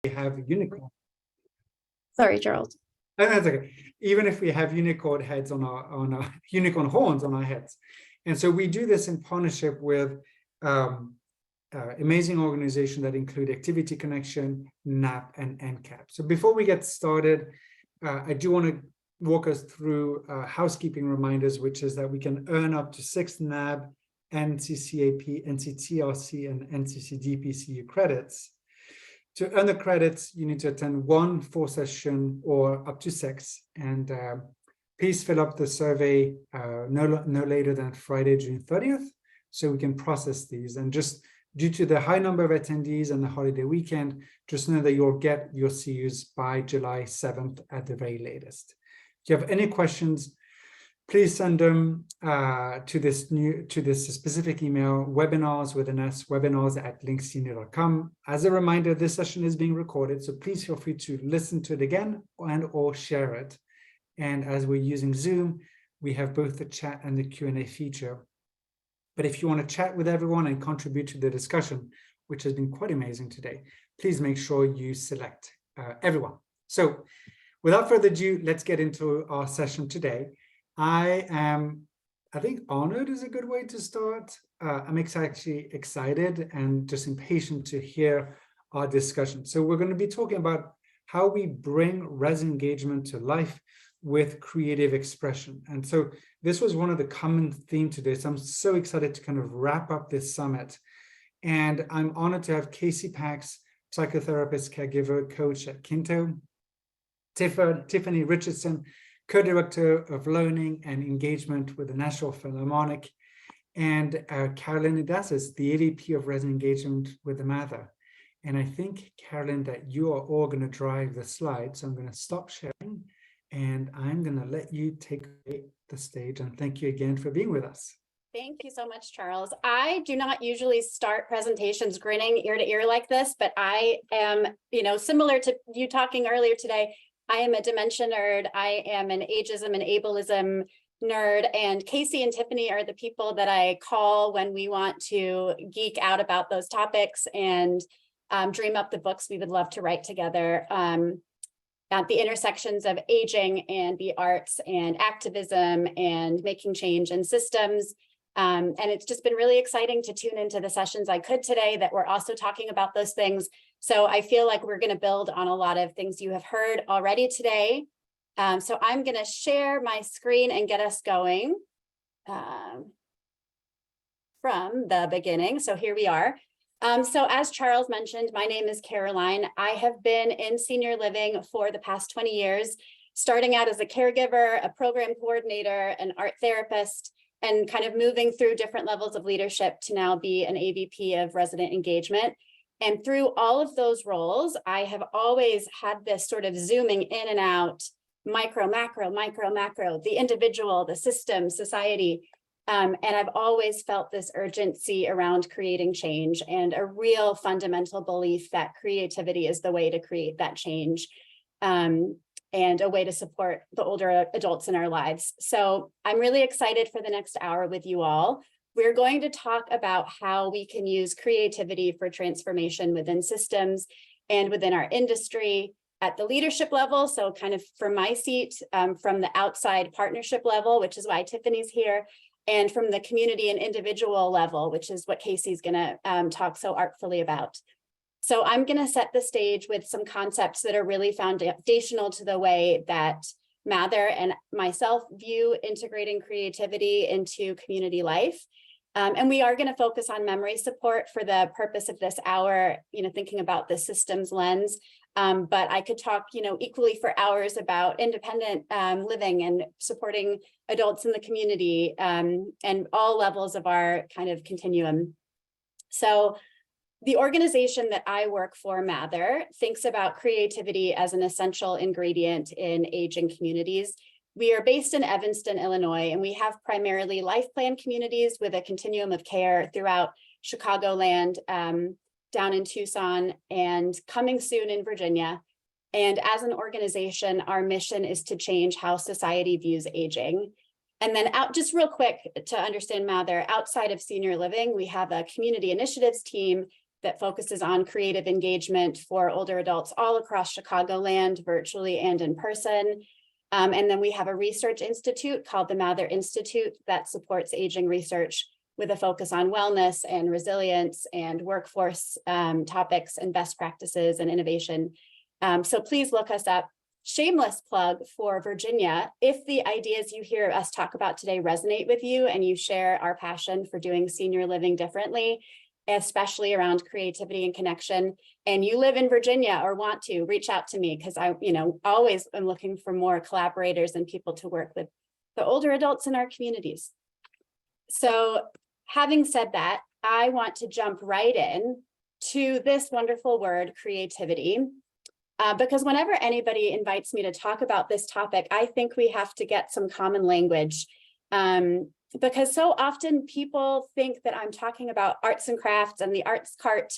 we have unicorn. Sorry, Gerald. Oh, that's okay. Even if we have unicorn heads on our unicorn horns on our heads. And so we do this in partnership with amazing organizations that include Activity Connection, NAP, and NCAP. So before we get started, I do want to walk us through housekeeping reminders, which is that we can earn up to 6 NAB, NCCAP, NCTRC, and NCCDPCU credits. To earn the credits, you need to attend 1 full session or up to 6. And please fill up the survey no later than Friday, June 30th, so we can process these. And just due to the high number of attendees and the holiday weekend, just know that you'll get your CUs by July 7th at the very latest. If you have any questions, please send them to this specific email, webinars with an S, webinars@linksenior.com. As a reminder, this session is being recorded, so please feel free to listen to it again and or share it. And as we're using Zoom, we have both the chat and the Q&A feature. But if you want to chat with everyone and contribute to the discussion, which has been quite amazing today, please make sure you select everyone. So without further ado, let's get into our session today. I think honored is a good way to start. I'm actually excited and just impatient to hear our discussion. So we're going to be talking about how we bring res engagement to life with creative expression. And so this was one of the common themes today. So I'm so excited to kind of wrap up this summit. And I'm honored to have Casey Pax, psychotherapist, caregiver, coach at Kinto, Tiffany Richardson, co-director of learning and engagement with the National Philharmonic, and Carolyn Idassis, the AVP of res engagement with the Mather. And I think, Carolyn, that you are all going to drive the slides. So I'm going to stop sharing and I'm going to let you take the stage. And thank you again for being with us. Thank you so much, Charles. I do not usually start presentations grinning ear to ear like this, but I am, similar to you talking earlier today, I am a dementia nerd. I am an ageism and ableism nerd, and Casey and Tiffany are the people that I call when we want to geek out about those topics and dream up the books we would love to write together at the intersections of aging and the arts and activism and making change in systems. And it's just been really exciting to tune into the sessions I could today that we're also talking about those things. So I feel like we're going to build on a lot of things you have heard already today. So I'm going to share my screen and get us going from the beginning. So here we are. So as Charles mentioned, my name is Caroline. I have been in senior living for the past 20 years, starting out as a caregiver, a program coordinator, an art therapist, and kind of moving through different levels of leadership to now be an AVP of resident engagement. And through all of those roles, I have always had this sort of zooming in and out, micro, macro, the individual, the system, society. And I've always felt this urgency around creating change and a real fundamental belief that creativity is the way to create that change and a way to support the older adults in our lives. So I'm really excited for the next hour with you all. We're going to talk about how we can use creativity for transformation within systems and within our industry at the leadership level. So kind of from my seat, from the outside partnership level, which is why Tiffany's here, and from the community and individual level, which is what Casey's going to talk so artfully about. So I'm going to set the stage with some concepts that are really foundational to the way that Mather and myself view integrating creativity into community life. And we are going to focus on memory support for the purpose of this hour, thinking about the systems lens. But I could talk, equally for hours about independent living and supporting adults in the community and all levels of our kind of continuum. So the organization that I work for, Mather, thinks about creativity as an essential ingredient in aging communities. We are based in Evanston, Illinois, and we have primarily life plan communities with a continuum of care throughout Chicagoland, down in Tucson, and coming soon in Virginia. And as an organization, our mission is to change how society views aging. And then just real quick to understand Mather, outside of senior living, we have a community initiatives team that focuses on creative engagement for older adults all across Chicagoland, virtually and in person. And then we have a research institute called the Mather Institute that supports aging research with a focus on wellness and resilience and workforce topics and best practices and innovation. So please look us up. Shameless plug for Virginia. If the ideas you hear us talk about today resonate with you and you share our passion for doing senior living differently, especially around creativity and connection, and you live in Virginia or want to, reach out to me, because I, always am looking for more collaborators and people to work with the older adults in our communities. So having said that, I want to jump right in to this wonderful word, creativity. Because whenever anybody invites me to talk about this topic, I think we have to get some common language. Because so often people think that I'm talking about arts and crafts and the arts cart,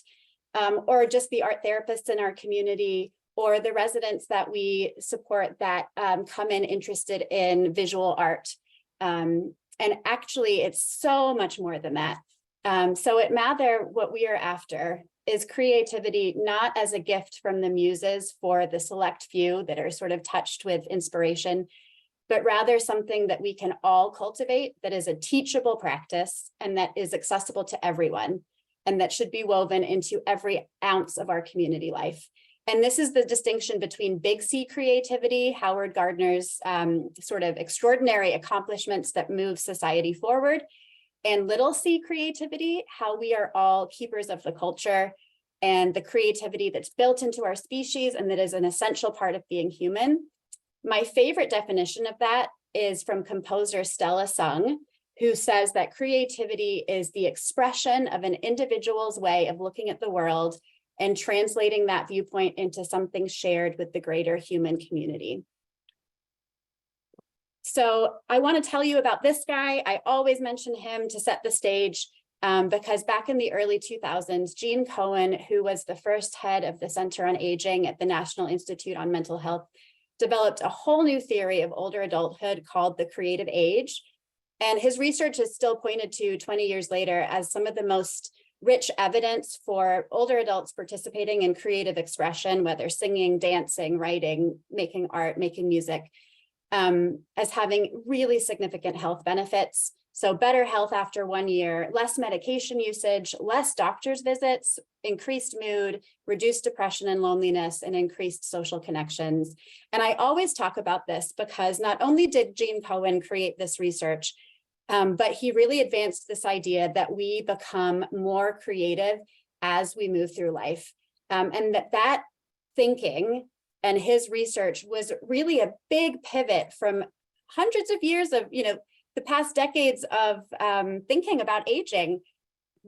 or just the art therapists in our community, or the residents that we support that come in interested in visual art. And actually, it's so much more than that. So at Mather, what we are after is creativity, not as a gift from the muses for the select few that are sort of touched with inspiration, but rather something that we can all cultivate, that is a teachable practice and that is accessible to everyone, and that should be woven into every ounce of our community life. And this is the distinction between big C creativity, Howard Gardner's sort of extraordinary accomplishments that move society forward, and little c creativity, how we are all keepers of the culture and the creativity that's built into our species and that is an essential part of being human. My favorite definition of that is from composer Stella Sung, who says that creativity is the expression of an individual's way of looking at the world and translating that viewpoint into something shared with the greater human community. So I want to tell you about this guy. I always mention him to set the stage because back in the early 2000s, Gene Cohen, who was the first head of the Center on Aging at the National Institute on Mental Health, developed a whole new theory of older adulthood called the creative age. And his research is still pointed to 20 years later as some of the most rich evidence for older adults participating in creative expression, whether singing, dancing, writing, making art, making music, as having really significant health benefits. So better health after 1 year, less medication usage, less doctor's visits, increased mood, reduced depression and loneliness, and increased social connections. And I always talk about this because not only did Gene Cohen create this research, but he really advanced this idea that we become more creative as we move through life. And that thinking and his research was really a big pivot from hundreds of years of, the past decades of thinking about aging.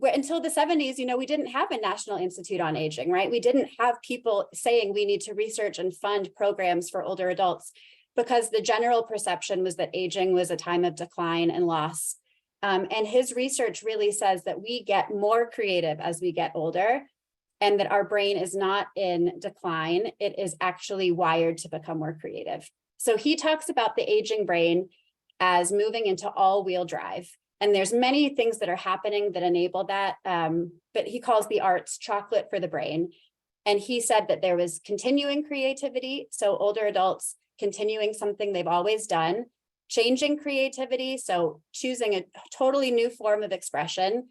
Until the 70s, we didn't have a National Institute on Aging, right? We didn't have people saying we need to research and fund programs for older adults because the general perception was that aging was a time of decline and loss. And his research really says that we get more creative as we get older and that our brain is not in decline. It is actually wired to become more creative. So he talks about the aging brain as moving into all-wheel drive. And there's many things that are happening that enable that, but he calls the arts chocolate for the brain. And he said that there was continuing creativity, so older adults continuing something they've always done, changing creativity, so choosing a totally new form of expression,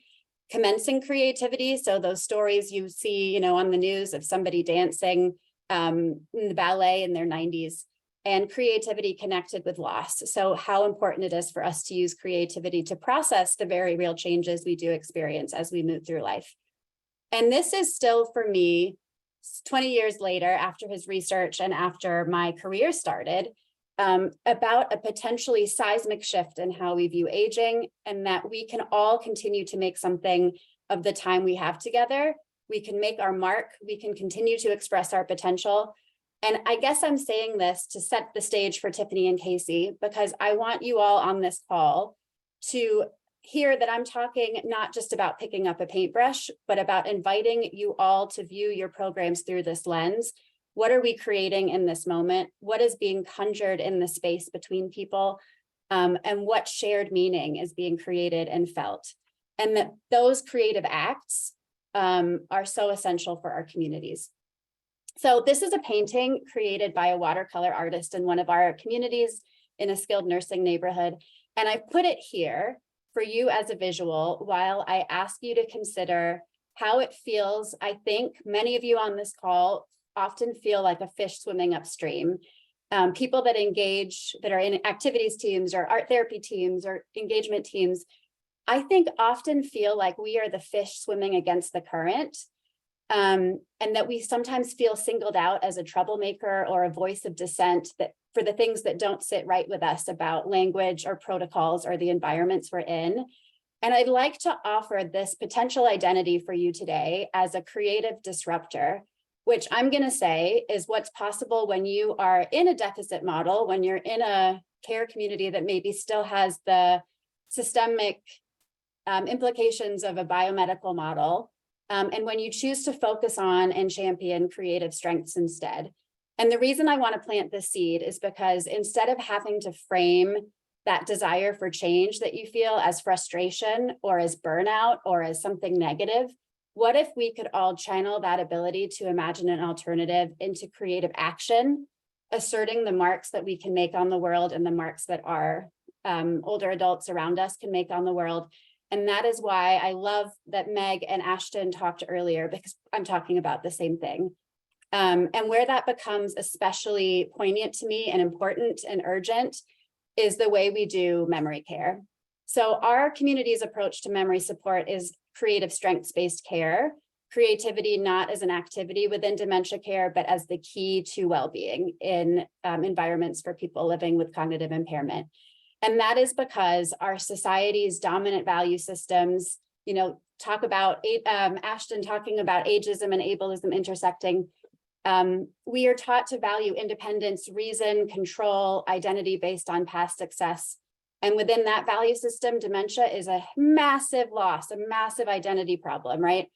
commencing creativity, so those stories you see, on the news of somebody dancing in the ballet in their 90s, and creativity connected with loss. So how important it is for us to use creativity to process the very real changes we do experience as we move through life. And this is still, for me, 20 years later, after his research and after my career started, about a potentially seismic shift in how we view aging, and that we can all continue to make something of the time we have together. We can make our mark, we can continue to express our potential. And I guess I'm saying this to set the stage for Tiffany and Casey, because I want you all on this call to hear that I'm talking not just about picking up a paintbrush, but about inviting you all to view your programs through this lens. What are we creating in this moment? What is being conjured in the space between people? And what shared meaning is being created and felt? And that those creative acts are so essential for our communities. So this is a painting created by a watercolor artist in one of our communities in a skilled nursing neighborhood. And I put it here for you as a visual while I ask you to consider how it feels. I think many of you on this call often feel like a fish swimming upstream. People that engage, that are in activities teams or art therapy teams or engagement teams, I think often feel like we are the fish swimming against the current, and that we sometimes feel singled out as a troublemaker or a voice of dissent that for the things that don't sit right with us about language or protocols or the environments we're in. And I'd like to offer this potential identity for you today as a creative disruptor, which I'm going to say is what's possible when you are in a deficit model, when you're in a care community that maybe still has the systemic implications of a biomedical model, and when you choose to focus on and champion creative strengths instead. And the reason I want to plant this seed is because instead of having to frame that desire for change that you feel as frustration or as burnout or as something negative, what if we could all channel that ability to imagine an alternative into creative action, asserting the marks that we can make on the world and the marks that our older adults around us can make on the world. And that is why I love that Meg and Ashton talked earlier, because I'm talking about the same thing. And where that becomes especially poignant to me and important and urgent is the way we do memory care. So our community's approach to memory support is creative strengths-based care, creativity not as an activity within dementia care, but as the key to well-being in environments for people living with cognitive impairment. And that is because our society's dominant value systems, talk about Ashton talking about ageism and ableism intersecting. We are taught to value independence, reason, control, identity based on past success. And within that value system, dementia is a massive loss, a massive identity problem, right?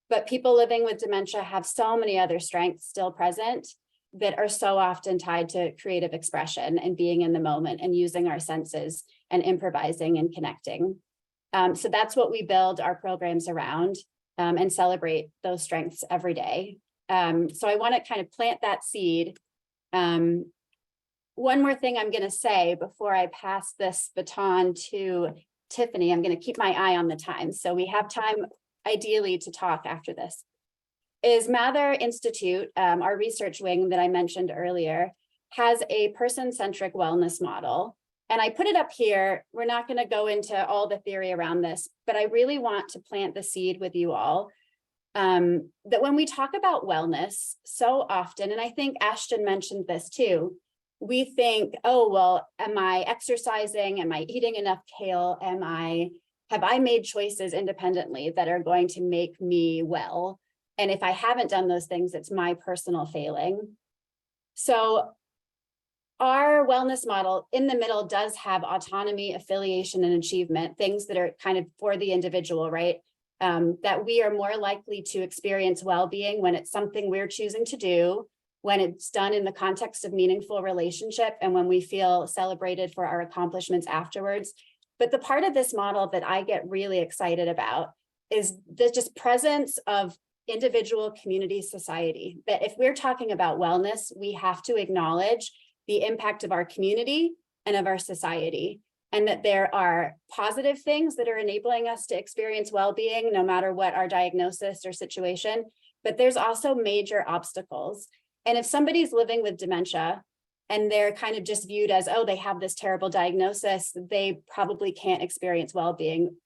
But people living with dementia have so many other strengths still present that are so often tied to creative expression and being in the moment and using our senses and improvising and connecting. So that's what we build our programs around and celebrate those strengths every day. So I want to kind of plant that seed. One more thing I'm going to say before I pass this baton to Tiffany, I'm going to keep my eye on the time. So we have time ideally to talk after this. Is Mather Institute, our research wing that I mentioned earlier, has a person-centric wellness model. And I put it up here. We're not going to go into all the theory around this, but I really want to plant the seed with you all. That when we talk about wellness so often, and I think Ashton mentioned this too, we think, oh, well, am I exercising? Am I eating enough kale? Have I made choices independently that are going to make me well? And if I haven't done those things, it's my personal failing. So our wellness model in the middle does have autonomy, affiliation, and achievement, things that are kind of for the individual, right? That we are more likely to experience well-being when it's something we're choosing to do, when it's done in the context of meaningful relationship, and when we feel celebrated for our accomplishments afterwards. But the part of this model that I get really excited about is the just presence of individual, community, society. That if we're talking about wellness, we have to acknowledge the impact of our community and of our society, and that there are positive things that are enabling us to experience well-being, no matter what our diagnosis or situation, but there's also major obstacles. And if somebody's living with dementia and they're kind of just viewed as, oh, they have this terrible diagnosis, they probably can't experience well-being,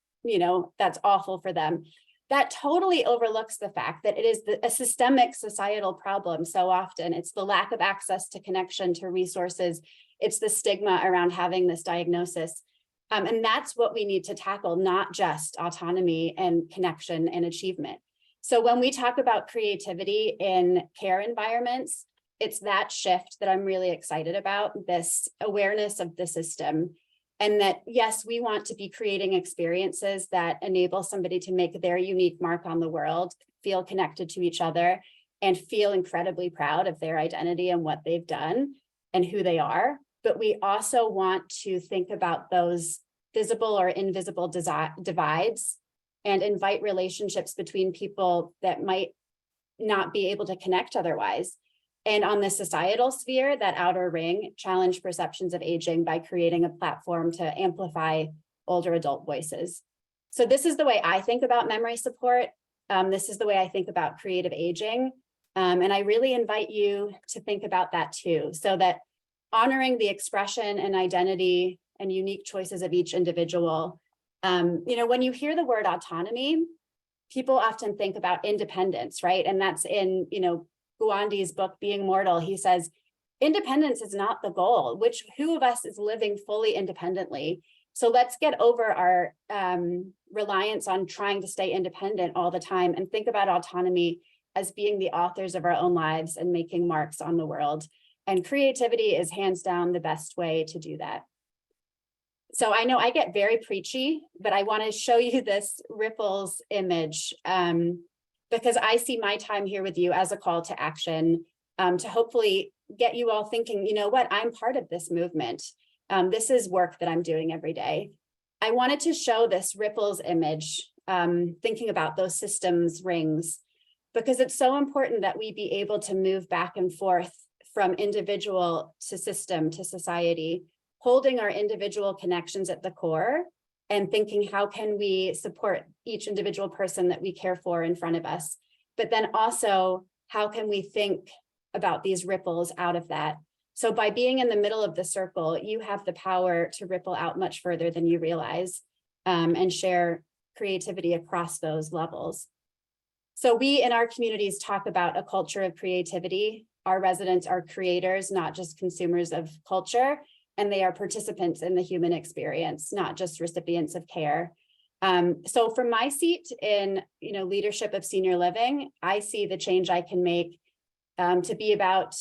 that's awful for them. That totally overlooks the fact that it is a systemic societal problem so often. It's the lack of access to connection to resources. It's the stigma around having this diagnosis. And that's what we need to tackle, not just autonomy and connection and achievement. So when we talk about creativity in care environments, it's that shift that I'm really excited about, this awareness of the system. And that, yes, we want to be creating experiences that enable somebody to make their unique mark on the world, feel connected to each other, and feel incredibly proud of their identity and what they've done and who they are. But we also want to think about those visible or invisible divides and invite relationships between people that might not be able to connect otherwise. And on the societal sphere, that outer ring, challenge perceptions of aging by creating a platform to amplify older adult voices. So this is the way I think about memory support. This is the way I think about creative aging. And I really invite you to think about that too, so that honoring the expression and identity and unique choices of each individual. When you hear the word autonomy, people often think about independence, right? And that's in, Gwandi's book, Being Mortal. He says, independence is not the goal. Who of us is living fully independently? So let's get over our reliance on trying to stay independent all the time and think about autonomy as being the authors of our own lives and making marks on the world. And creativity is hands down the best way to do that. So I know I get very preachy, but I want to show you this ripples image because I see my time here with you as a call to action to hopefully get you all thinking, you know what, I'm part of this movement. This is work that I'm doing every day. I wanted to show this ripples image, thinking about those systems rings, because it's so important that we be able to move back and forth from individual to system to society, holding our individual connections at the core and thinking, how can we support each individual person that we care for in front of us? But then also, how can we think about these ripples out of that? So by being in the middle of the circle, you have the power to ripple out much further than you realize and share creativity across those levels. So we in our communities talk about a culture of creativity. Our residents are creators, not just consumers of culture, and they are participants in the human experience, not just recipients of care. So from my seat in leadership of senior living, I see the change I can make to be about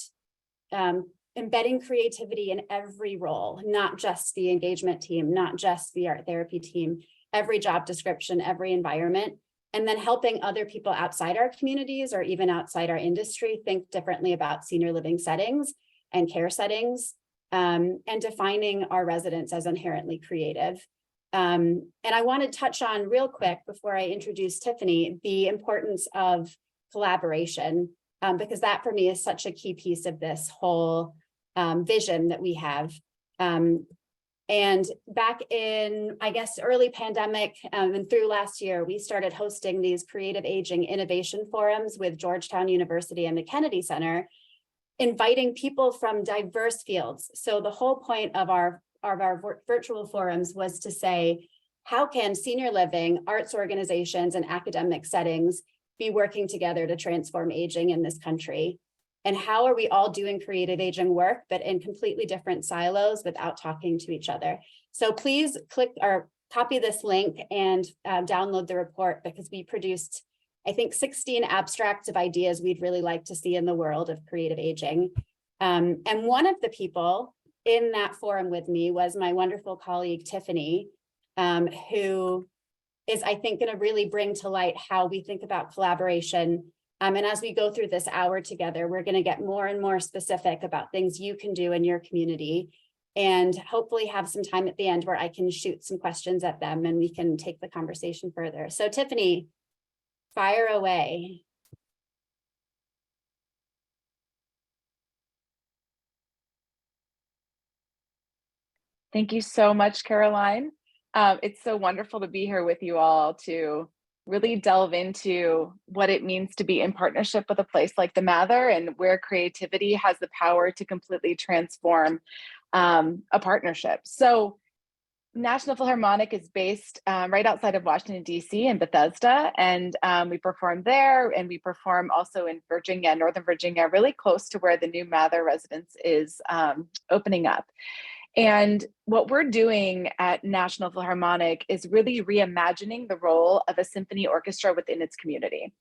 embedding creativity in every role, not just the engagement team, not just the art therapy team, every job description, every environment, and then helping other people outside our communities or even outside our industry think differently about senior living settings and care settings, and defining our residents as inherently creative. And I want to touch on real quick before I introduce Tiffany, the importance of collaboration, because that for me is such a key piece of this whole vision that we have. And back in, I guess, early pandemic and through last year, we started hosting these creative aging innovation forums with Georgetown University and the Kennedy Center, inviting people from diverse fields. So the whole point of our virtual forums was to say, how can senior living, arts organizations, and academic settings be working together to transform aging in this country? And how are we all doing creative aging work, but in completely different silos without talking to each other? So please click or copy this link and download the report, because we produced, I think, 16 abstracts of ideas we'd really like to see in the world of creative aging. And one of the people in that forum with me was my wonderful colleague, Tiffany, who is, I think, going to really bring to light how we think about collaboration. And as we go through this hour together, we're going to get more and more specific about things you can do in your community, and hopefully have some time at the end where I can shoot some questions at them and we can take the conversation further. So Tiffany, fire away. Thank you so much, Caroline. It's so wonderful to be here with you all to really delve into what it means to be in partnership with a place like the Mather, and where creativity has the power to completely transform a partnership. So National Philharmonic is based right outside of Washington, D.C. in Bethesda, and we perform there, and we perform also in Virginia, Northern Virginia, really close to where the new Mather residence is opening up. And what we're doing at National Philharmonic is really reimagining the role of a symphony orchestra within its community.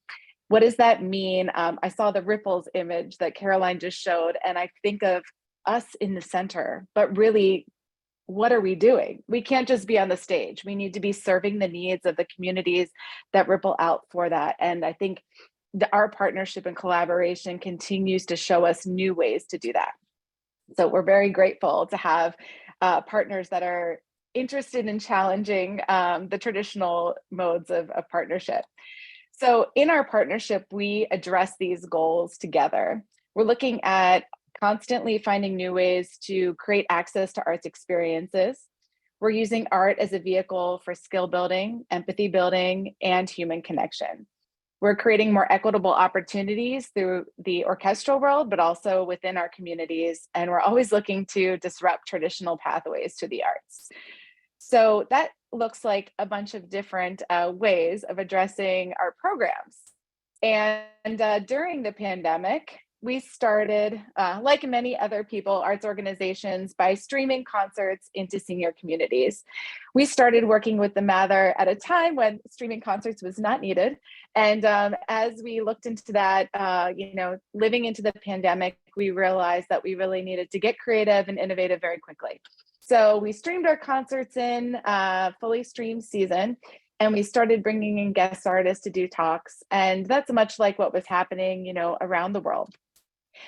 What does that mean? I saw the ripples image that Caroline just showed, and I think of us in the center, but really, what are we doing? We can't just be on the stage. We need to be serving the needs of the communities that ripple out for that. And I think our partnership and collaboration continues to show us new ways to do that. So we're very grateful to have partners that are interested in challenging the traditional modes of partnership. So in our partnership, we address these goals together. We're looking at constantly finding new ways to create access to arts experiences. We're using art as a vehicle for skill building, empathy building, and human connection. We're creating more equitable opportunities through the orchestral world, but also within our communities. And we're always looking to disrupt traditional pathways to the arts. So that looks like a bunch of different ways of addressing our programs. And during the pandemic, we started, like many other people, arts organizations, by streaming concerts into senior communities. We started working with the Mather at a time when streaming concerts was not needed. And as we looked into that, living into the pandemic, we realized that we really needed to get creative and innovative very quickly. So we streamed our concerts in fully streamed season, and we started bringing in guest artists to do talks. And that's much like what was happening, around the world.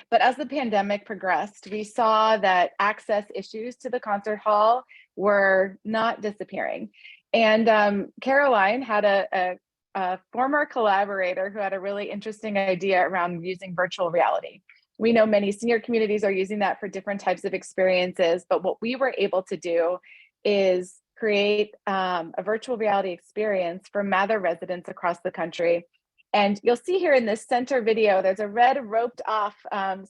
But as the pandemic progressed, we saw that access issues to the concert hall were not disappearing. And Caroline had a former collaborator who had a really interesting idea around using virtual reality. We know many senior communities are using that for different types of experiences, but what we were able to do is create a virtual reality experience for Mather residents across the country. And you'll see here in this center video, there's a red roped off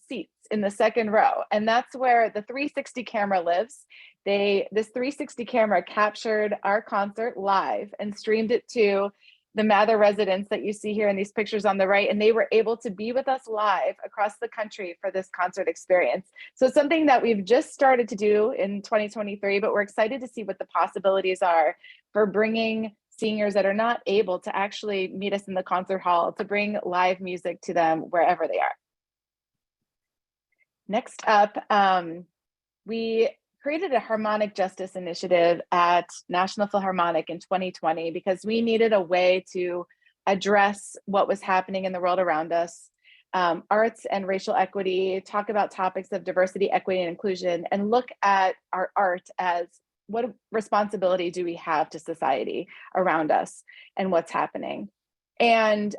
seats in the second row. And that's where the 360 camera lives. This 360 camera captured our concert live and streamed it to the Mather residents that you see here in these pictures on the right. And they were able to be with us live across the country for this concert experience. So it's something that we've just started to do in 2023, but we're excited to see what the possibilities are for bringing seniors that are not able to actually meet us in the concert hall to bring live music to them wherever they are. Next up, we created a harmonic justice initiative at National Philharmonic in 2020 because we needed a way to address what was happening in the world around us, arts and racial equity, talk about topics of diversity, equity, and inclusion, and look at our art as what responsibility do we have to society around us and what's happening. And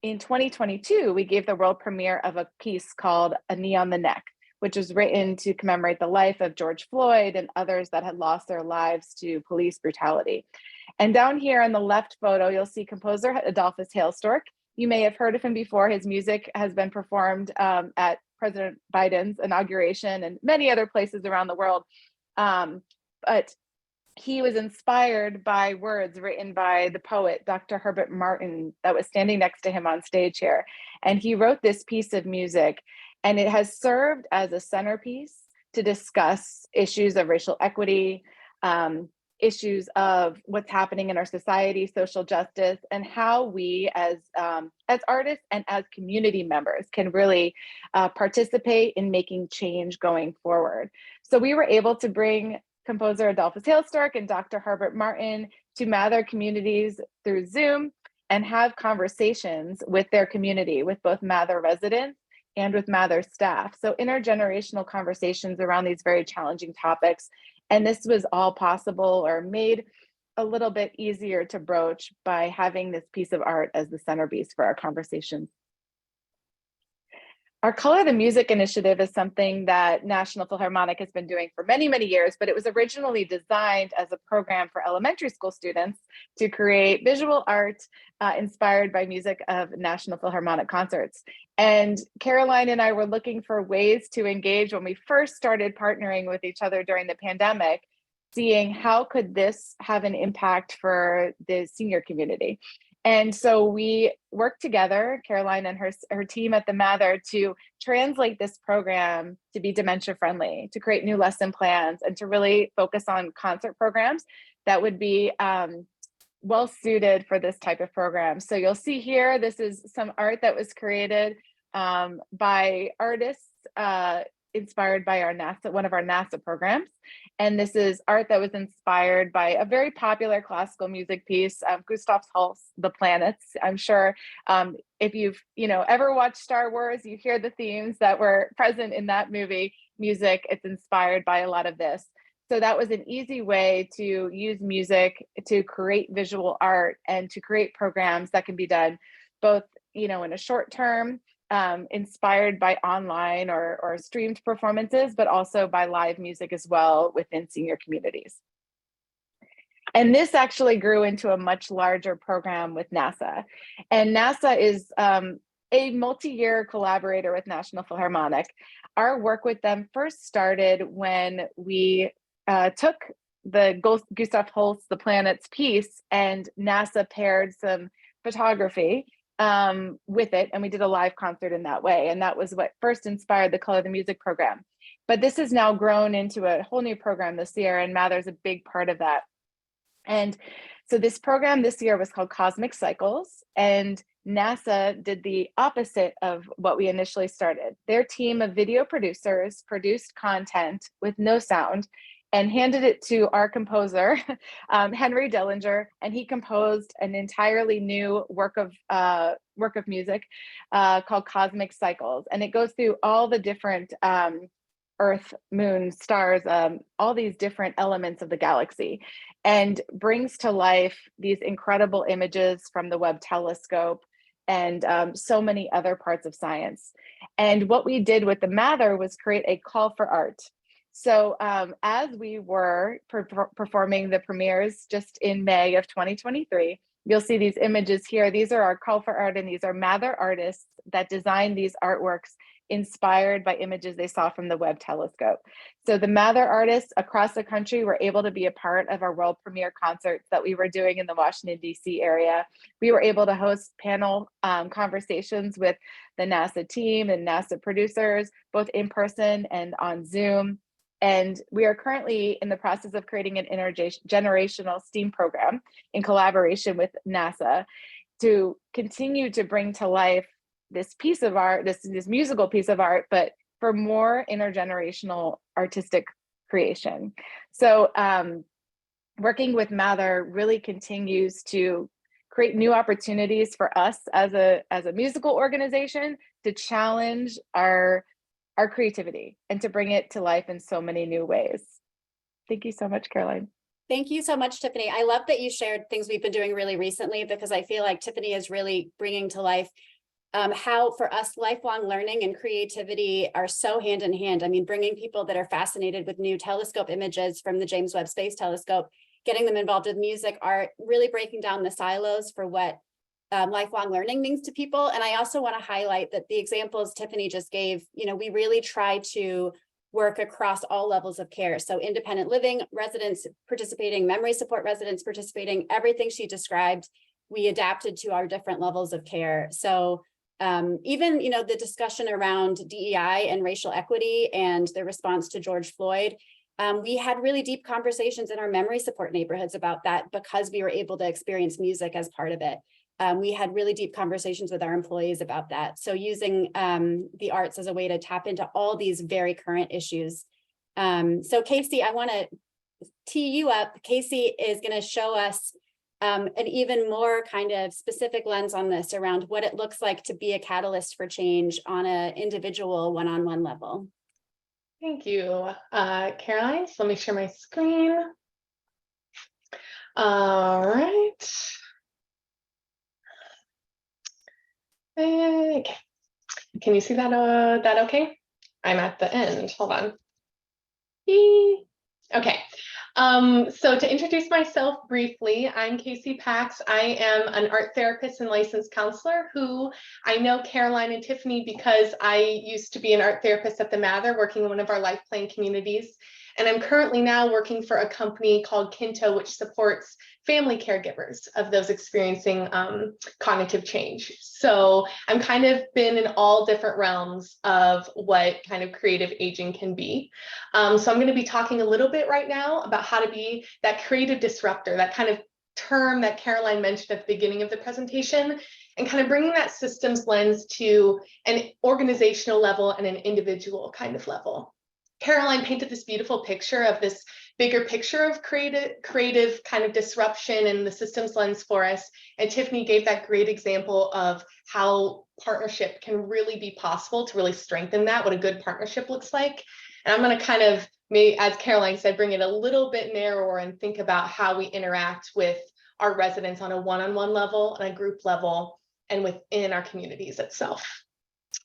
in 2022, we gave the world premiere of a piece called A Knee on the Neck, which was written to commemorate the life of George Floyd and others that had lost their lives to police brutality. And down here in the left photo, you'll see composer Adolphus Hailstork. You may have heard of him before. His music has been performed at President Biden's inauguration and many other places around the world. But he was inspired by words written by the poet, Dr. Herbert Martin, that was standing next to him on stage here. And he wrote this piece of music, and it has served as a centerpiece to discuss issues of racial equity, issues of what's happening in our society, social justice, and how we as artists and as community members can really participate in making change going forward. So we were able to bring composer Adolphus Hailstork and Dr. Herbert Martin to Mather communities through Zoom and have conversations with their community, with both Mather residents and with Mather staff. So intergenerational conversations around these very challenging topics. And this was all possible or made a little bit easier to broach by having this piece of art as the centerpiece for our conversations. Our Color the Music initiative is something that National Philharmonic has been doing for many, many years, but it was originally designed as a program for elementary school students to create visual art inspired by music of National Philharmonic concerts. And Caroline and I were looking for ways to engage when we first started partnering with each other during the pandemic, seeing how could this have an impact for the senior community. And so we worked together, Caroline and her team at the Mather, to translate this program to be dementia friendly, to create new lesson plans, and to really focus on concert programs that would be well suited for this type of program. So you'll see here, this is some art that was created by artists inspired by our NASA, one of our NASA programs. And this is art that was inspired by a very popular classical music piece, Gustav Holst's The Planets. I'm sure if you've ever watched Star Wars, you hear the themes that were present in that movie music. It's inspired by a lot of this. So that was an easy way to use music to create visual art and to create programs that can be done both, in a short term, inspired by online or streamed performances, but also by live music as well within senior communities. And this actually grew into a much larger program with NASA. And NASA is a multi-year collaborator with National Philharmonic. Our work with them first started when we took the Gustav Holst, The Planets piece, and NASA paired some photography with it, and we did a live concert in that way. And that was what first inspired the Color the Music program. But this has now grown into a whole new program this year, and Mather's a big part of that. And so this program this year was called Cosmic Cycles, and NASA did the opposite of what we initially started. Their team of video producers produced content with no sound and handed it to our composer, Henry Dillinger, and he composed an entirely new work of music called Cosmic Cycles. And it goes through all the different Earth, moon, stars, all these different elements of the galaxy, and brings to life these incredible images from the Webb telescope and so many other parts of science. And what we did with the Mather was create a call for art. So as we were performing the premieres just in May of 2023, you'll see these images here. These are our call for art, and these are Mather artists that designed these artworks inspired by images they saw from the Webb telescope. So the Mather artists across the country were able to be a part of our world premiere concerts that we were doing in the Washington, D.C. area. We were able to host panel conversations with the NASA team and NASA producers, both in person and on Zoom. And we are currently in the process of creating an intergenerational STEAM program in collaboration with NASA to continue to bring to life this piece of art, this musical piece of art, but for more intergenerational artistic creation. So working with Mather really continues to create new opportunities for us as a musical organization to challenge our creativity and to bring it to life in so many new ways. Thank you so much, Caroline. Thank you so much, Tiffany. I love that you shared things we've been doing really recently, because I feel like Tiffany is really bringing to life how for us lifelong learning and creativity are so hand in hand. I mean, bringing people that are fascinated with new telescope images from the James Webb Space Telescope, getting them involved with music, art, really breaking down the silos for what lifelong learning means to people. And I also want to highlight that the examples Tiffany just gave, we really try to work across all levels of care. So independent living residents participating, memory support residents participating, everything she described, we adapted to our different levels of care. So even, the discussion around DEI and racial equity and the response to George Floyd, we had really deep conversations in our memory support neighborhoods about that, because we were able to experience music as part of it. We had really deep conversations with our employees about that. So using the arts as a way to tap into all these very current issues. So Casey, I want to tee you up. Casey is going to show us an even more kind of specific lens on this around what it looks like to be a catalyst for change on an individual one-on-one level. Thank you, Caroline. So let me share my screen. All right. Okay. Can you see that? That okay? I'm at the end. Hold on. Eee. Okay. So to introduce myself briefly, I'm Casey Pax. I am an art therapist and licensed counselor who I know Caroline and Tiffany because I used to be an art therapist at the Mather, working in one of our life plan communities. And I'm currently now working for a company called Kinto, which supports family caregivers of those experiencing cognitive change. So I'm kind of been in all different realms of what kind of creative aging can be. So I'm going to be talking a little bit right now about how to be that creative disruptor, that kind of term that Caroline mentioned at the beginning of the presentation, and kind of bringing that systems lens to an organizational level and an individual kind of level. Caroline painted this beautiful picture of this bigger picture of creative kind of disruption and the systems lens for us. And Tiffany gave that great example of how partnership can really be possible to really strengthen that, what a good partnership looks like. And I'm going to kind of as Caroline said, bring it a little bit narrower and think about how we interact with our residents on a one-on-one level and a group level and within our communities itself.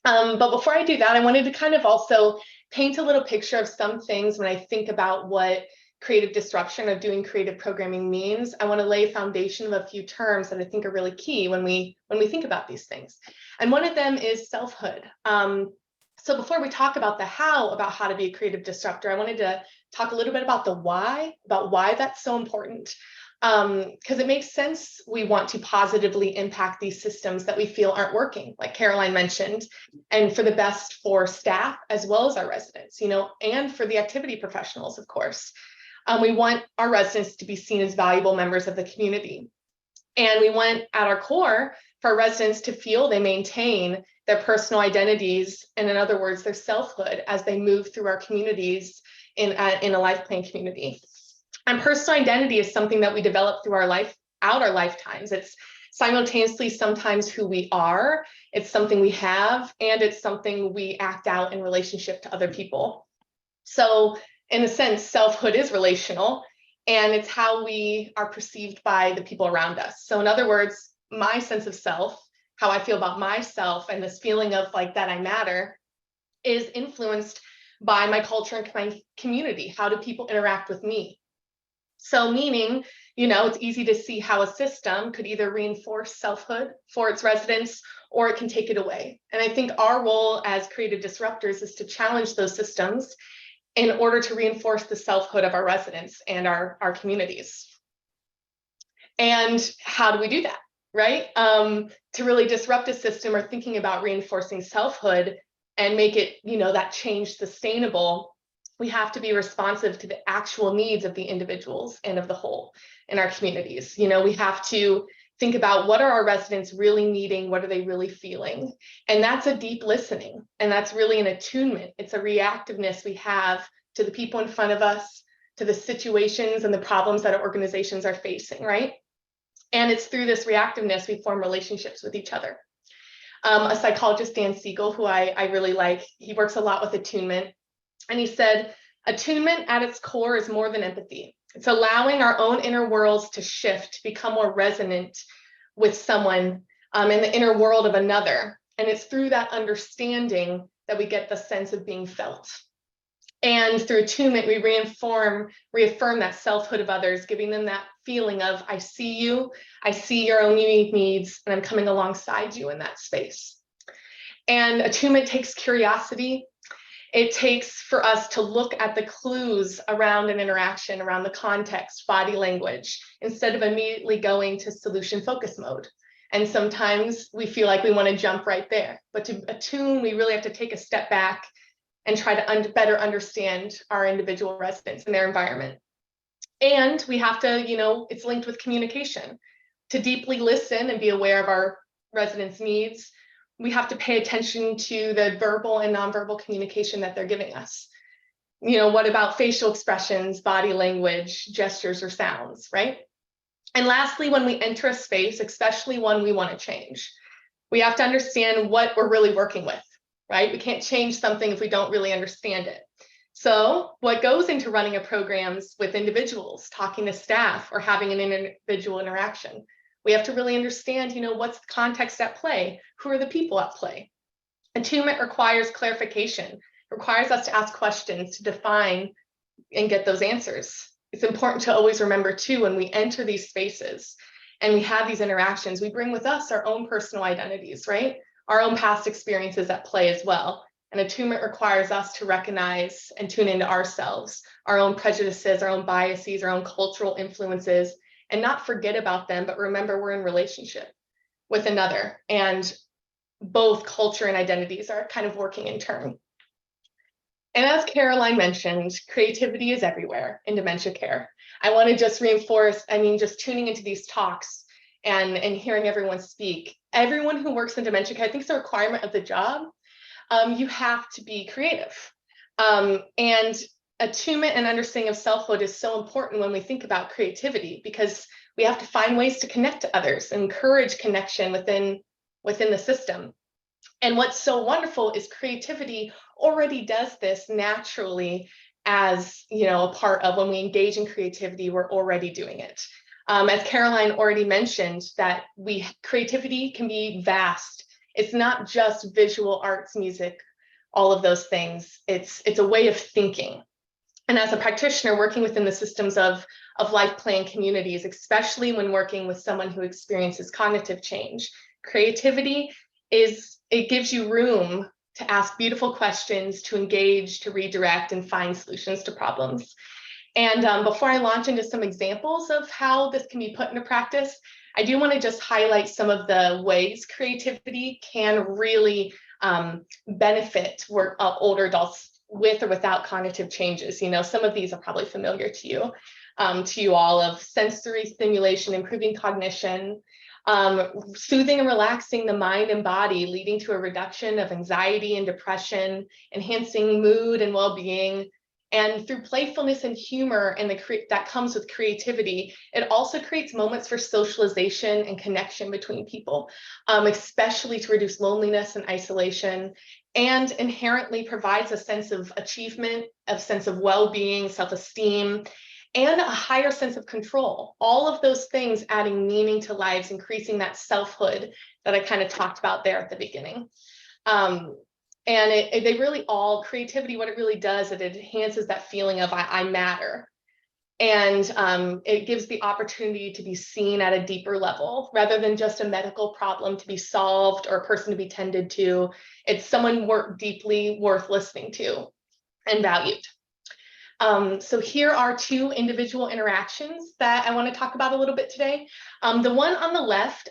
But before I do that, I wanted to kind of also paint a little picture of some things when I think about what creative disruption of doing creative programming means. I want to lay a foundation of a few terms that I think are really key when we think about these things. And one of them is selfhood. So before we talk about the how, about how to be a creative disruptor, I wanted to talk a little bit about the why, about why that's so important. Because it makes sense we want to positively impact these systems that we feel aren't working, like Caroline mentioned, and for the best for staff as well as our residents, you know, and for the activity professionals, of course. We want our residents to be seen as valuable members of the community. And we want, at our core, for our residents to feel they maintain their personal identities, and in other words, their selfhood, as they move through our communities in a life plan community. And personal identity is something that we develop through our lifetimes. It's simultaneously sometimes who we are, it's something we have, and it's something we act out in relationship to other people. So in a sense, selfhood is relational, and it's how we are perceived by the people around us. So in other words, my sense of self, how I feel about myself, and this feeling of like that I matter, is influenced by my culture and my community. How do people interact with me? So meaning, you know, it's easy to see how a system could either reinforce selfhood for its residents, or it can take it away. And I think our role as creative disruptors is to challenge those systems in order to reinforce the selfhood of our residents and our communities. And how do we do that, right? To really disrupt a system, or thinking about reinforcing selfhood and make it, you know, that change sustainable, we have to be responsive to the actual needs of the individuals and of the whole in our communities. You know, we have to think about what are our residents really needing, what are they really feeling? And that's a deep listening, and that's really an attunement. It's a reactiveness we have to the people in front of us, to the situations and the problems that our organizations are facing, right? And it's through this reactiveness we form relationships with each other. A psychologist, Dan Siegel, who I really like, he works a lot with attunement. And he said, attunement at its core is more than empathy. It's allowing our own inner worlds to shift, to become more resonant with someone in the inner world of another. And it's through that understanding that we get the sense of being felt. And through attunement, we reaffirm that selfhood of others, giving them that feeling of, I see you, I see your own unique needs, and I'm coming alongside you in that space. And attunement takes curiosity. It takes for us to look at the clues around an interaction, around the context, body language, instead of immediately going to solution focus mode. And sometimes we feel like we want to jump right there. But to attune, we really have to take a step back and try to better understand our individual residents and their environment. And we have to, you know, it's linked with communication. To deeply listen and be aware of our residents' needs, we have to pay attention to the verbal and nonverbal communication that they're giving us. You know, what about facial expressions, body language, gestures, or sounds, right? And lastly, when we enter a space, especially one we want to change, we have to understand what we're really working with, right? We can't change something if we don't really understand it. So what goes into running a programs with individuals, talking to staff, or having an individual interaction? We have to really understand, you know, what's the context at play? Who are the people at play? Attunement requires clarification, requires us to ask questions, to define and get those answers. It's important to always remember too, when we enter these spaces and we have these interactions, we bring with us our own personal identities, right? Our own past experiences at play as well. And attunement requires us to recognize and tune into ourselves, our own prejudices, our own biases, our own cultural influences, and not forget about them, but remember we're in relationship with another, and both culture and identities are kind of working in turn. And as Caroline mentioned, creativity is everywhere in dementia care. I want to just reinforce, I mean, just tuning into these talks and hearing everyone speak, everyone who works in dementia care, I think it's a requirement of the job. You have to be creative. And attunement and understanding of selfhood is so important when we think about creativity, because we have to find ways to connect to others, encourage connection within the system. And what's so wonderful is creativity already does this naturally as, you know, a part of when we engage in creativity, we're already doing it. As Caroline already mentioned, that creativity can be vast. It's not just visual arts, music, all of those things. It's a way of thinking. And as a practitioner working within the systems of life plan communities, especially when working with someone who experiences cognitive change, creativity it gives you room to ask beautiful questions, to engage, to redirect, and find solutions to problems. And before I launch into some examples of how this can be put into practice, I do want to just highlight some of the ways creativity can really benefit older adults with or without cognitive changes. You know, some of these are probably familiar to you all, of sensory stimulation, improving cognition, soothing and relaxing the mind and body, leading to a reduction of anxiety and depression, enhancing mood and well-being. And through playfulness and humor and that comes with creativity, it also creates moments for socialization and connection between people, especially to reduce loneliness and isolation, and inherently provides a sense of achievement, a sense of well-being, self-esteem, and a higher sense of control. All of those things adding meaning to lives, increasing that selfhood that I kind of talked about there at the beginning. And they really creativity, what it really does, it enhances that feeling of I matter. And it gives the opportunity to be seen at a deeper level, rather than just a medical problem to be solved or a person to be tended to. It's someone deeply worth listening to and valued. So here are two individual interactions that I want to talk about a little bit today. The one on the left,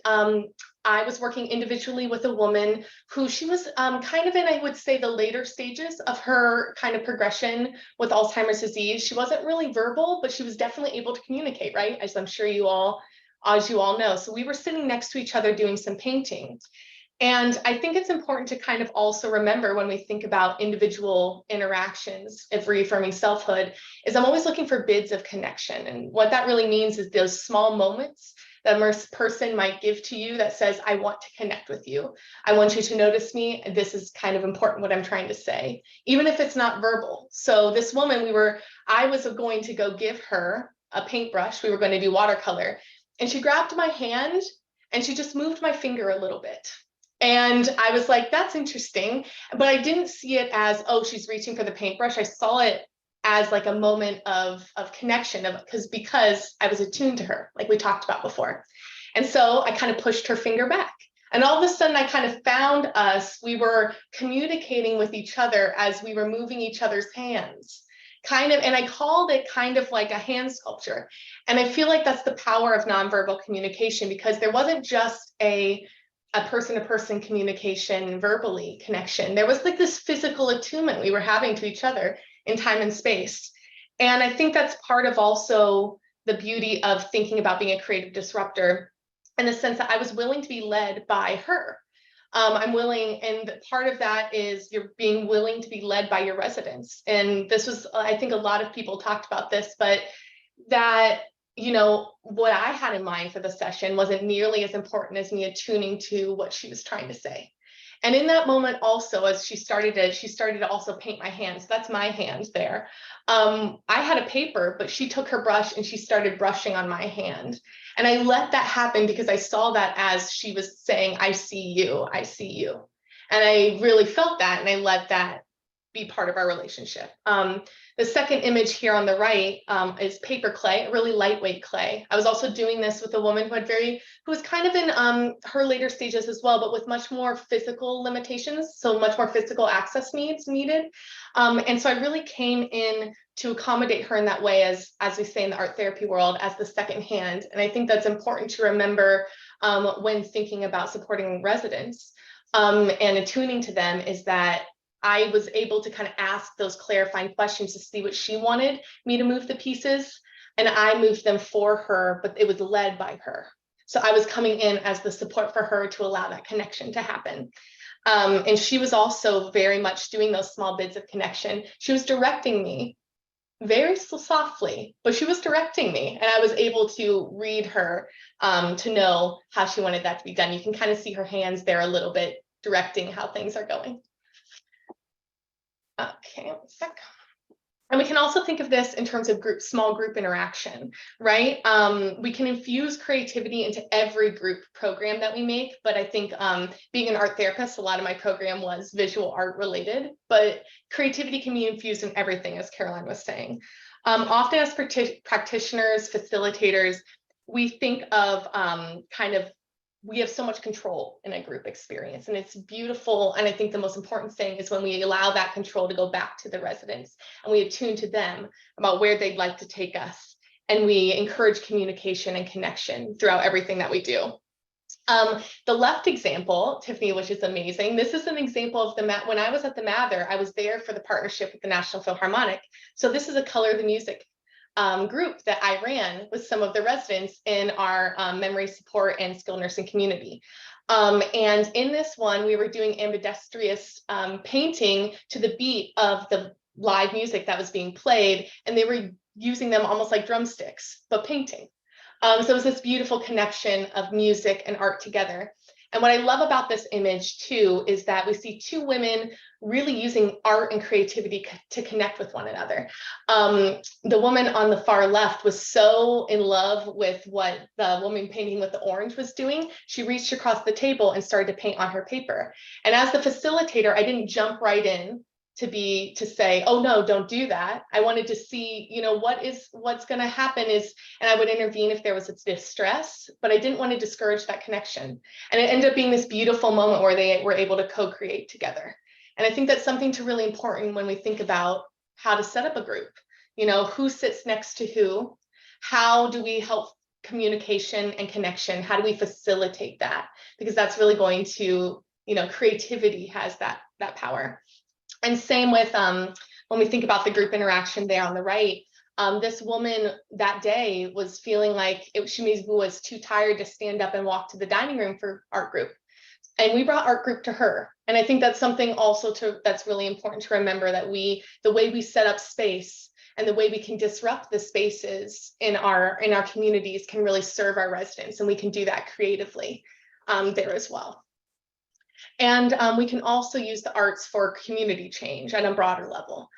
I was working individually with a woman who she was kind of in, I would say, the later stages of her kind of progression with Alzheimer's disease. She wasn't really verbal, but she was definitely able to communicate, right? As I'm sure you all know. So we were sitting next to each other doing some painting. And I think it's important to kind of also remember when we think about individual interactions of reaffirming selfhood is I'm always looking for bids of connection. And what that really means is those small moments that a person might give to you that says, I want to connect with you. I want you to notice me. And this is kind of important what I'm trying to say, even if it's not verbal. So this woman, I was going to go give her a paintbrush. We were going to do watercolor. And she grabbed my hand and she just moved my finger a little bit. And I was like, that's interesting. But I didn't see it as, oh, she's reaching for the paintbrush. I saw it as like a moment of connection, because I was attuned to her, like we talked about before. And so I kind of pushed her finger back. And all of a sudden I kind of found we were communicating with each other as we were moving each other's hands. And I called it kind of like a hand sculpture. And I feel like that's the power of nonverbal communication, because there wasn't just a person-to-person communication, verbally connection. There was like this physical attunement we were having to each other in time and space. And I think that's part of also the beauty of thinking about being a creative disruptor, in the sense that I was willing to be led by her. I'm willing, and part of that is you're being willing to be led by your residents. And this was, I think a lot of people talked about this, but that, you know, what I had in mind for the session wasn't nearly as important as me attuning to what she was trying to say. And in that moment also, as she started to also paint my hands. That's my hand there. I had a paper, but she took her brush and she started brushing on my hand. And I let that happen because I saw that as she was saying, I see you, I see you. And I really felt that, and I let that be part of our relationship. The second image here on the right is paper clay, really lightweight clay. I was also doing this with a woman who was kind of in her later stages as well, but with much more physical limitations, so much more physical access needs needed. And so I really came in to accommodate her in that way, as we say in the art therapy world, as the second hand. And I think that's important to remember when thinking about supporting residents and attuning to them, is that I was able to kind of ask those clarifying questions to see what she wanted me to move the pieces, and I moved them for her, but it was led by her. So I was coming in as the support for her to allow that connection to happen. And she was also very much doing those small bits of connection. She was directing me very softly, but she was directing me, and I was able to read her to know how she wanted that to be done. You can kind of see her hands there a little bit directing how things are going. Okay, one sec. And we can also think of this in terms of small group interaction, right? We can infuse creativity into every group program that we make, but I think being an art therapist, a lot of my program was visual art related, but creativity can be infused in everything, as Caroline was saying. Often as practitioners, facilitators, we think of we have so much control in a group experience, and it's beautiful. And I think the most important thing is when we allow that control to go back to the residents and we attune to them about where they'd like to take us. And we encourage communication and connection throughout everything that we do. The left example, Tiffany, which is amazing. This is an example of when I was at the Mather, I was there for the partnership with the National Philharmonic. So this is a Color the Music group that I ran with some of the residents in our memory support and skilled nursing community. And in this one, we were doing ambidextrous painting to the beat of the live music that was being played, and they were using them almost like drumsticks, but painting. So it was this beautiful connection of music and art together. And what I love about this image too is that we see two women really using art and creativity to connect with one another. The woman on the far left was so in love with what the woman painting with the orange was doing. She reached across the table and started to paint on her paper. And as the facilitator, I didn't jump right in to say, oh no, don't do that. I wanted to see, what's going to happen and I would intervene if there was a distress, but I didn't want to discourage that connection. And it ended up being this beautiful moment where they were able to co-create together. And I think that's something really important when we think about how to set up a group. Who sits next to who? How do we help communication and connection? How do we facilitate that? Because that's really going to, creativity has that power. And same with when we think about the group interaction there on the right, this woman that day was feeling like she maybe was too tired to stand up and walk to the dining room for art group. And we brought art group to her. And I think that's something also that's really important to remember, that the way we set up space and the way we can disrupt the spaces in our communities can really serve our residents. And we can do that creatively there as well. And we can also use the arts for community change at a broader level.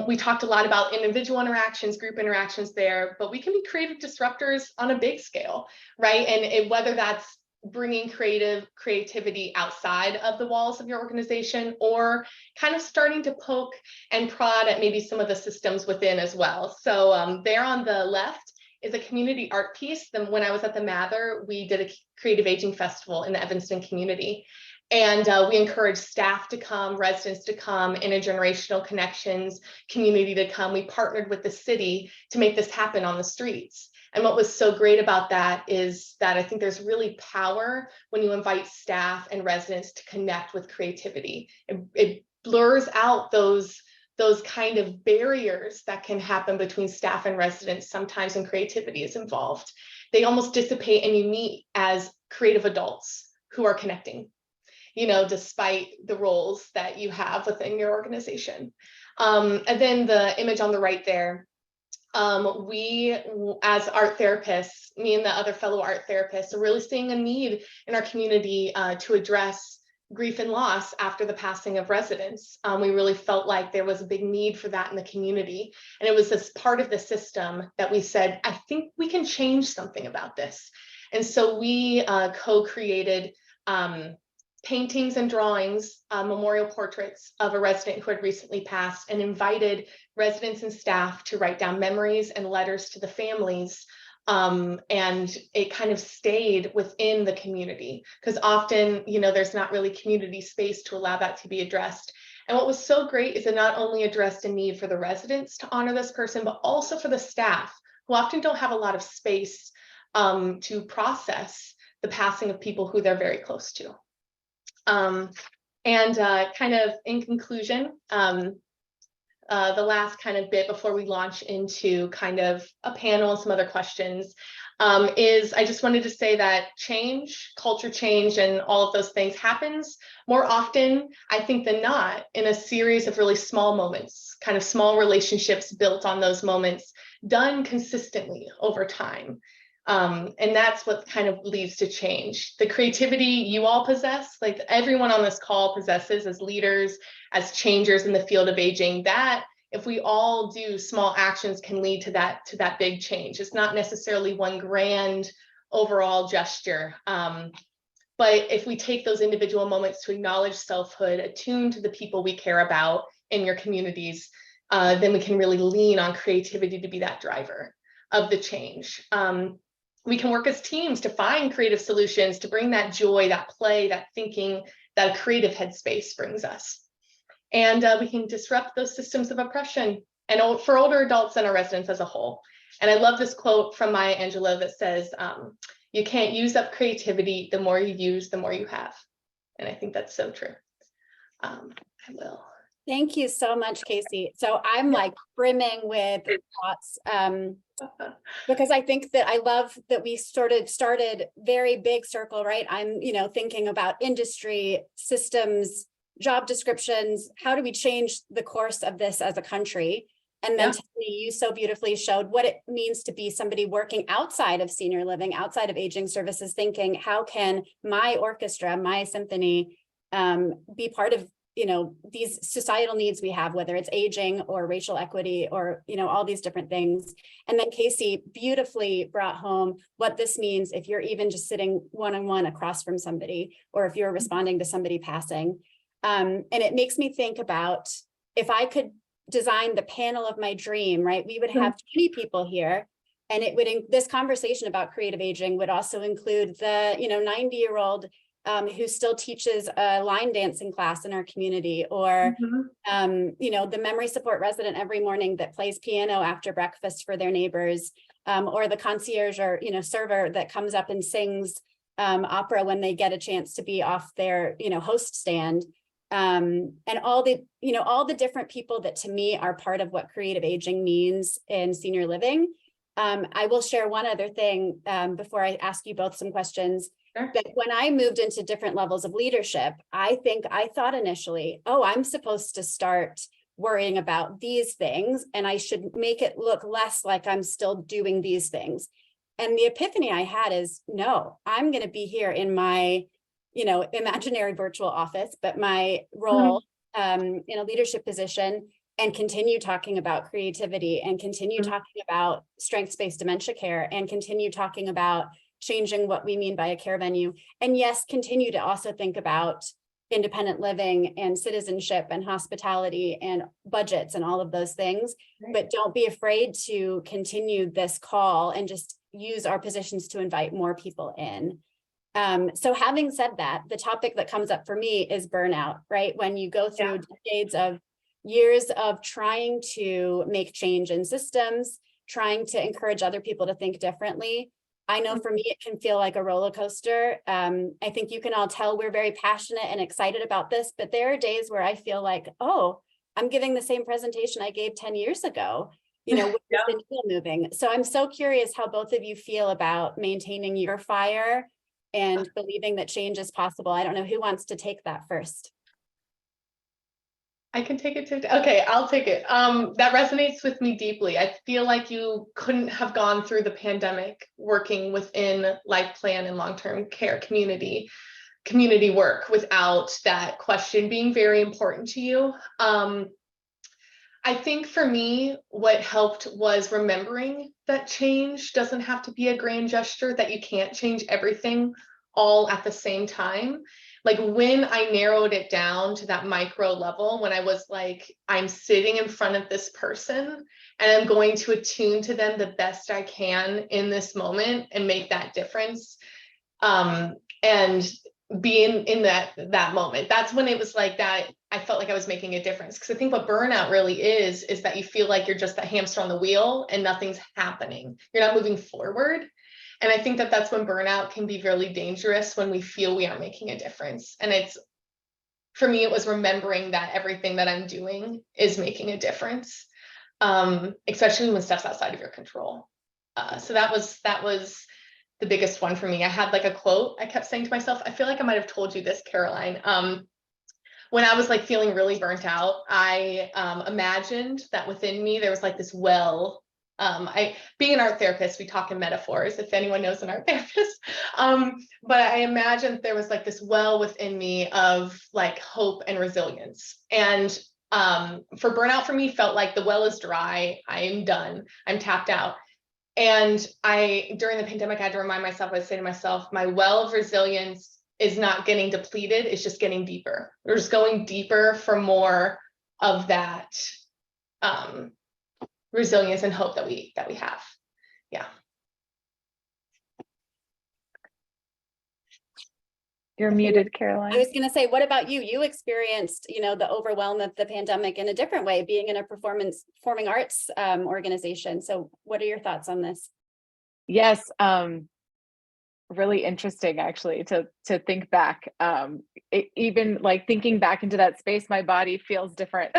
We talked a lot about individual interactions, group interactions there, but we can be creative disruptors on a big scale, right? And whether that's bringing creativity outside of the walls of your organization, or kind of starting to poke and prod at maybe some of the systems within as well. So there on the left is a community art piece. Then when I was at the Mather, we did a creative aging festival in the Evanston community. And we encouraged staff to come, residents to come, intergenerational connections, community to come. We partnered with the city to make this happen on the streets. And what was so great about that is that I think there's really power when you invite staff and residents to connect with creativity. It blurs out those kind of barriers that can happen between staff and residents sometimes when creativity is involved. They almost dissipate and you meet as creative adults who are connecting, despite the roles that you have within your organization. And then the image on the right there, we as art therapists, me and the other fellow art therapists, are really seeing a need in our community to address grief and loss after the passing of residents. We really felt like there was a big need for that in the community. And it was this part of the system that we said, I think we can change something about this. And so we co-created paintings and drawings, memorial portraits of a resident who had recently passed, and invited residents and staff to write down memories and letters to the families. And it kind of stayed within the community, because often, there's not really community space to allow that to be addressed. And what was so great is it not only addressed a need for the residents to honor this person, but also for the staff, who often don't have a lot of space to process the passing of people who they're very close to. Kind of in conclusion, the last kind of bit before we launch into kind of a panel and some other questions is I just wanted to say that change, culture change, and all of those things happens more often, I think, than not, in a series of really small moments, kind of small relationships built on those moments, done consistently over time. And that's what kind of leads to change. The creativity you all possess, like everyone on this call possesses as leaders, as changers in the field of aging, that if we all do small actions, can lead to that big change. It's not necessarily one grand overall gesture. But if we take those individual moments to acknowledge selfhood, attune to the people we care about in your communities, then we can really lean on creativity to be that driver of the change. We can work as teams to find creative solutions, to bring that joy, that play, that thinking, that a creative headspace brings us. And we can disrupt those systems of oppression, and for older adults and our residents as a whole. And I love this quote from Maya Angelou that says, you can't use up creativity. The more you use, the more you have. And I think that's so true. I will. Thank you so much, Casey. So I'm like brimming with thoughts, because I think that I love that we started very big circle, right? I'm, thinking about industry, systems, job descriptions. How do we change the course of this as a country? And then Tiffany, you so beautifully showed what it means to be somebody working outside of senior living, outside of aging services, thinking, how can my orchestra, my symphony, be part of these societal needs we have, whether it's aging or racial equity or, all these different things. And then Casey beautifully brought home what this means if you're even just sitting one-on-one across from somebody, or if you're responding to somebody passing. And it makes me think about, if I could design the panel of my dream, right? We would have 20 people here, and it would, this conversation about creative aging would also include the, 90-year-old who still teaches a line dancing class in our community, or, the memory support resident every morning that plays piano after breakfast for their neighbors, or the concierge or, server that comes up and sings opera when they get a chance to be off their, host stand. And all the different people that to me are part of what creative aging means in senior living. I will share one other thing before I ask you both some questions. Sure. That when I moved into different levels of leadership, I thought initially, oh, I'm supposed to start worrying about these things, and I should make it look less like I'm still doing these things. And the epiphany I had is, no, I'm going to be here in my, imaginary virtual office, but my role in a leadership position, and continue talking about creativity, and continue talking about strengths-based dementia care, and continue talking about changing what we mean by a care venue. And yes, continue to also think about independent living and citizenship and hospitality and budgets and all of those things, but don't be afraid to continue this call and just use our positions to invite more people in. So having said that, the topic that comes up for me is burnout, right? When you go through decades of years of trying to make change in systems, trying to encourage other people to think differently. I know for me, it can feel like a roller coaster. I think you can all tell we're very passionate and excited about this, but there are days where I feel like, oh, I'm giving the same presentation I gave 10 years ago, with the needle moving. So I'm so curious how both of you feel about maintaining your fire and believing that change is possible. I don't know who wants to take that first. I can take it too. Okay, I'll take it. That resonates with me deeply. I feel like you couldn't have gone through the pandemic working within life plan and long-term care community work without that question being very important to you. I think for me, what helped was remembering that change doesn't have to be a grand gesture, that you can't change everything all at the same time. Like when I narrowed it down to that micro level, when I was like, I'm sitting in front of this person and I'm going to attune to them the best I can in this moment and make that difference. And be in that moment. That's when it was like that. I felt like I was making a difference. Because I think what burnout really is that you feel like you're just a hamster on the wheel and nothing's happening. You're not moving forward. And I think that that's when burnout can be really dangerous, when we feel we aren't making a difference. And for me, it was remembering that everything that I'm doing is making a difference, especially when stuff's outside of your control. So that was the biggest one for me. I had like a quote I kept saying to myself. I feel like I might have told you this, Caroline. When I was like feeling really burnt out, I imagined that within me there was like this well. Being an art therapist, we talk in metaphors, if anyone knows an art therapist. But I imagined there was like this well within me of like hope and resilience. And For burnout for me felt like the well is dry. I am done. I'm tapped out. And during the pandemic, I had to remind myself, I say to myself, my well of resilience is not getting depleted. It's just getting deeper. We're just going deeper for more of that resilience and hope that we have. Yeah. You're muted, I Caroline. was going to say, what about you? You experienced, the overwhelm of the pandemic in a different way, being in a performing arts organization. So what are your thoughts on this? Yes, really interesting actually to think back. Even like thinking back into that space, my body feels different.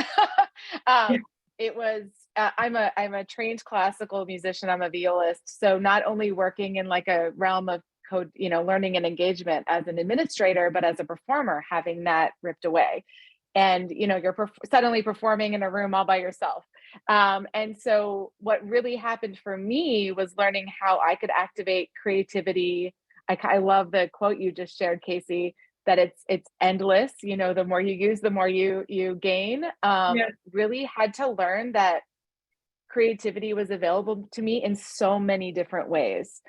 It was I'm a trained classical musician. I'm a violist, so not only working in like a realm of code, learning and engagement as an administrator, but as a performer, having that ripped away. And you're suddenly performing in a room all by yourself. And so what really happened for me was learning how I could activate creativity. I love the quote you just shared, Casey, that it's endless. The more you use, the more you gain. Really had to learn that creativity was available to me in so many different ways.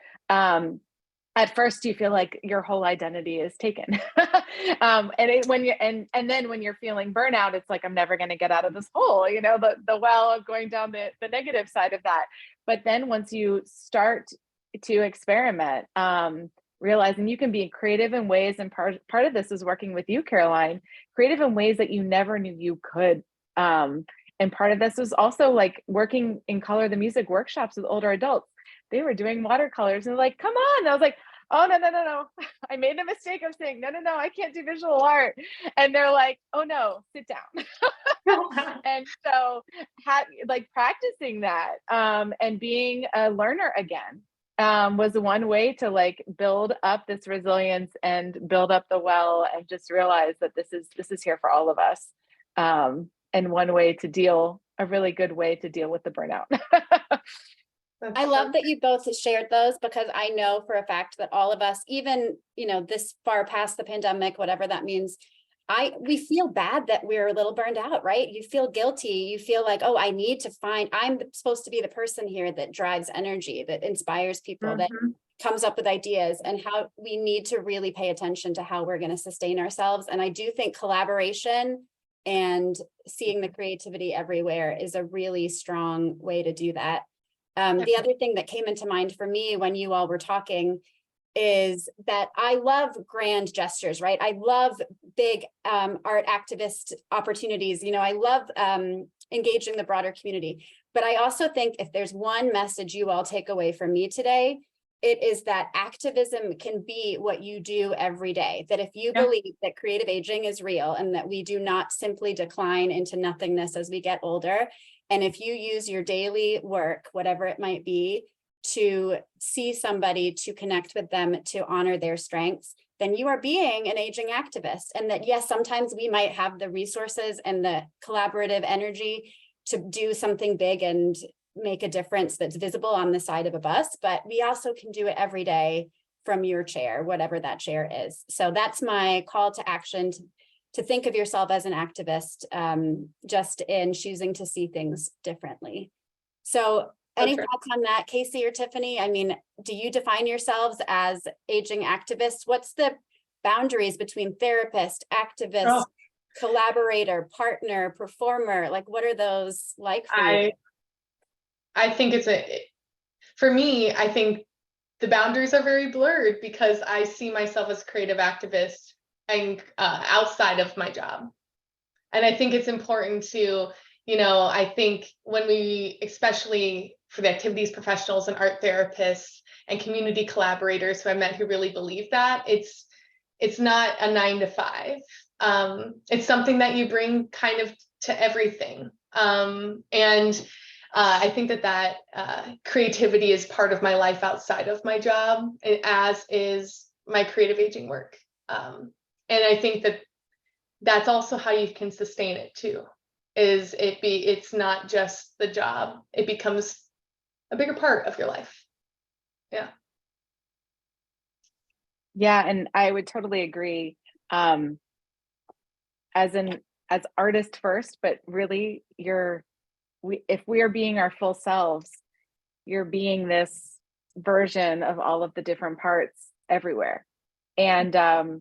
At first you feel like your whole identity is taken. And then when you're feeling burnout, it's like, I'm never going to get out of this hole, the well of going down the negative side of that. But then once you start to experiment, realizing you can be creative in ways, and part of this is working with you, Caroline, creative in ways that you never knew you could. And part of this was also like working in Color the Music workshops with older adults. They were doing watercolors and like, come on. And I was like, oh, no. I made the mistake of saying, no, I can't do visual art. And they're like, oh no, sit down. And so practicing that and being a learner again was one way to like build up this resilience and build up the well, and just realize that this is here for all of us. And one way to a really good way to deal with the burnout. I love that you both shared those, because I know for a fact that all of us, even, this far past the pandemic, whatever that means, we feel bad that we're a little burned out, right? You feel guilty. You feel like, oh, I'm supposed to be the person here that drives energy, that inspires people, that comes up with ideas, and how we need to really pay attention to how we're going to sustain ourselves. And I do think collaboration and seeing the creativity everywhere is a really strong way to do that. The other thing that came into mind for me when you all were talking is that I love grand gestures, right? I love big art activist opportunities. I love engaging the broader community. But I also think if there's one message you all take away from me today, it is that activism can be what you do every day. That if you believe that creative aging is real and that we do not simply decline into nothingness as we get older, and if you use your daily work, whatever it might be, to see somebody, to connect with them, to honor their strengths, then you are being an aging activist. And that, yes, sometimes we might have the resources and the collaborative energy to do something big and make a difference that's visible on the side of a bus, but we also can do it every day from your chair, whatever that chair is. So that's my call to action, to think of yourself as an activist, just in choosing to see things differently. So any thoughts on that, Casey or Tiffany? I mean, do you define yourselves as aging activists? What's the boundaries between therapist, activist, collaborator, partner, performer? Like, what are those like for you? I think for me, I think the boundaries are very blurred, because I see myself as a creative activist and outside of my job. And I think it's important to, I think when we, especially for the activities professionals and art therapists and community collaborators who I met who really believe that, it's not a 9 to 5. It's something that you bring kind of to everything. I think that creativity is part of my life outside of my job, as is my creative aging work. And I think that's also how you can sustain it too, it's not just the job, it becomes a bigger part of your life. Yeah, and I would totally agree. As an as artists first, but really if we are being our full selves, you're being this version of all of the different parts everywhere. And I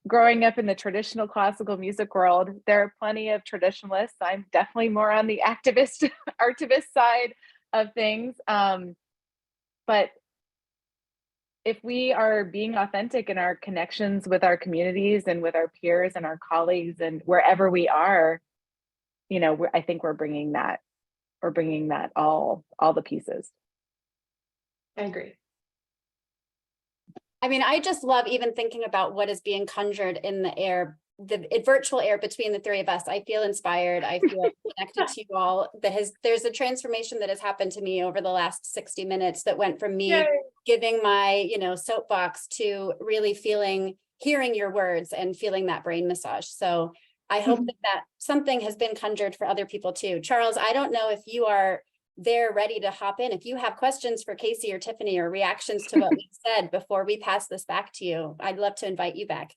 growing up in the traditional classical music world, there are plenty of traditionalists. I'm definitely more on the activist, artivist side of things. But if we are being authentic in our connections with our communities and with our peers and our colleagues and wherever we are, I think we're bringing that all the pieces. I agree. I mean, I just love even thinking about what is being conjured in the air, the virtual air between the three of us. I feel inspired. I feel connected to you all. There's a transformation that has happened to me over the last 60 minutes that went from me Yay. giving my, soapbox to really hearing your words and feeling that brain massage. So I hope that something has been conjured for other people too. Charles, I don't know if you are there ready to hop in. If you have questions for Casey or Tiffany or reactions to what we said before we pass this back to you, I'd love to invite you back.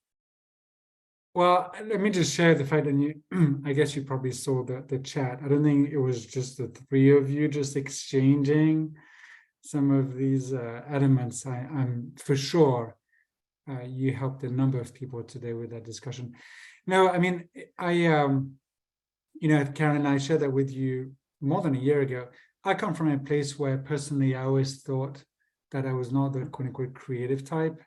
Well, let me just share the fact that I guess you probably saw the chat. I don't think it was just the three of you just exchanging some of these elements. I'm for sure you helped a number of people today with that discussion. No, I mean, Karen and I shared that with you more than a year ago. I come from a place where personally I always thought that I was not the quote unquote creative type.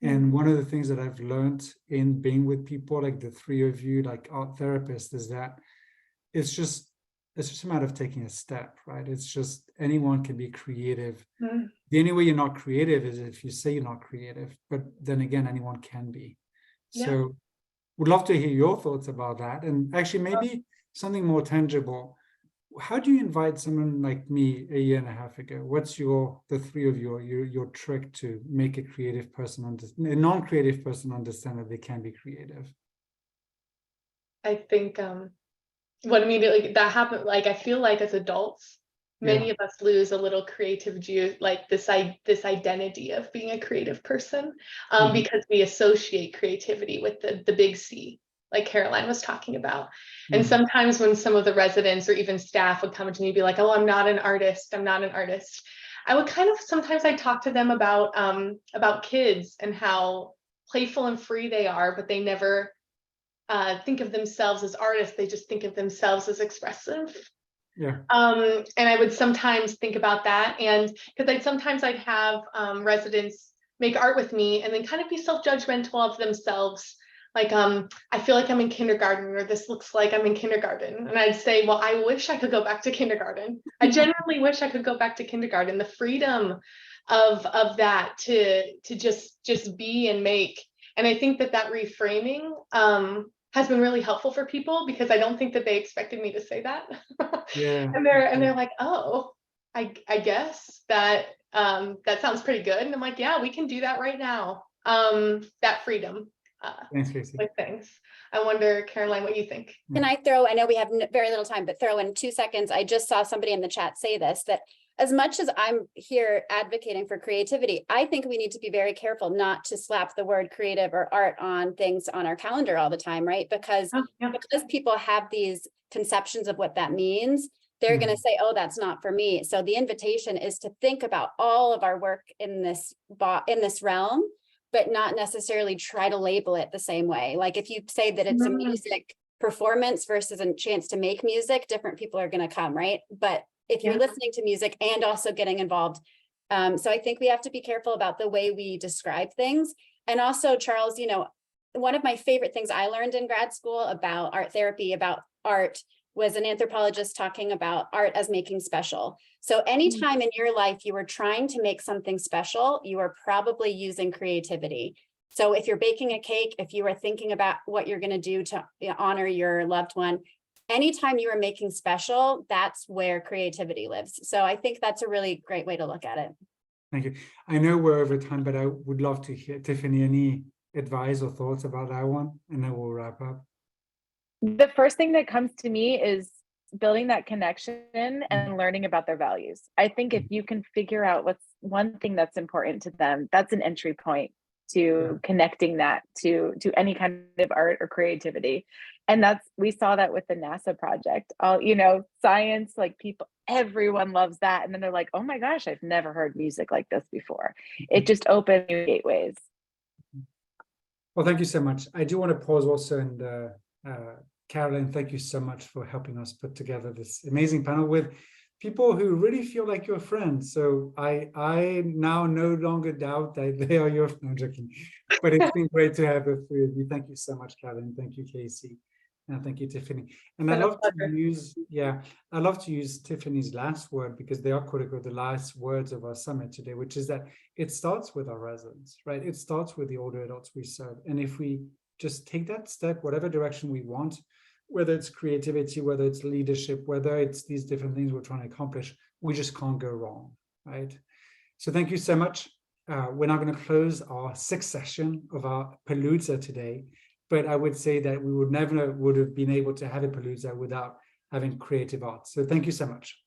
And one of the things that I've learned in being with people like the three of you, like art therapists, is that it's just a matter of taking a step, right? It's just anyone can be creative. The only way you're not creative is if you say you're not creative, but then again, anyone can be. Yeah. So would love to hear your thoughts about that. And actually maybe something more tangible. How do you invite someone like me a year and a half ago? What's the three of you, your trick to make a creative person a non-creative person understand that they can be creative? I think what immediately that happened, like I feel like as adults, many of us lose a little creative juice, like this identity of being a creative person, because we associate creativity with the big C, like Caroline was talking about. And sometimes when some of the residents or even staff would come to me and be like, oh, I'm not an artist, I would sometimes I talk to them about kids and how playful and free they are, but they never think of themselves as artists. They just think of themselves as expressive. Yeah. And I would sometimes think about that, and because I'd have residents make art with me and then kind of be self-judgmental of themselves. Like, I feel like I'm in kindergarten, or this looks like I'm in kindergarten. And I'd say, well, I wish I could go back to kindergarten. I genuinely wish I could go back to kindergarten. The freedom of that to just be and make. And I think that reframing has been really helpful for people, because I don't think that they expected me to say that. Yeah. And they're like, oh, I guess that that sounds pretty good. And I'm like, yeah, we can do that right now. That freedom. Thanks, Casey. With things. I wonder, Caroline, what you think? Can I know we have very little time, but throw in 2 seconds. I just saw somebody in the chat say this, that as much as I'm here advocating for creativity, I think we need to be very careful not to slap the word creative or art on things on our calendar all the time, right? Because people have these conceptions of what that means, they're going to say, oh, that's not for me. So the invitation is to think about all of our work in this realm, but not necessarily try to label it the same way. Like if you say that it's a music performance versus a chance to make music, different people are going to come, right? But if you're listening to music and also getting involved. So I think we have to be careful about the way we describe things. And also, Charles, one of my favorite things I learned in grad school about art therapy, about art, was an anthropologist talking about art as making special. So anytime in your life you were trying to make something special, you are probably using creativity. So if you're baking a cake, if you are thinking about what you're going to do to honor your loved one, anytime you are making special, that's where creativity lives. So I think that's a really great way to look at it. Thank you. I know we're over time, but I would love to hear, Tiffany, any advice or thoughts about that one, and then we'll wrap up. The first thing that comes to me is building that connection and learning about their values. I think if you can figure out what's one thing that's important to them, that's an entry point to connecting that to any kind of art or creativity. And we saw that with the NASA project. All, science, like people, everyone loves that. And then they're like, oh my gosh, I've never heard music like this before. It just opened new gateways. Well, thank you so much. I do want to pause also, and Caroline, thank you so much for helping us put together this amazing panel with people who really feel like your friends. So I now no longer doubt that they are your friends. I'm joking. But it's been great to have the three of you. Thank you so much, Caroline. Thank you, Casey. And thank you, Tiffany. And I love to use Tiffany's last word, because they are critical, the last words of our summit today, which is that it starts with our residents, right? It starts with the older adults we serve. And if we just take that step, whatever direction we want, whether it's creativity, whether it's leadership, whether it's these different things we're trying to accomplish, we just can't go wrong, right? So thank you so much. We're now going to close our 6th session of our Palooza today. But I would say that we would never would have been able to have a Palooza without having creative arts. So thank you so much.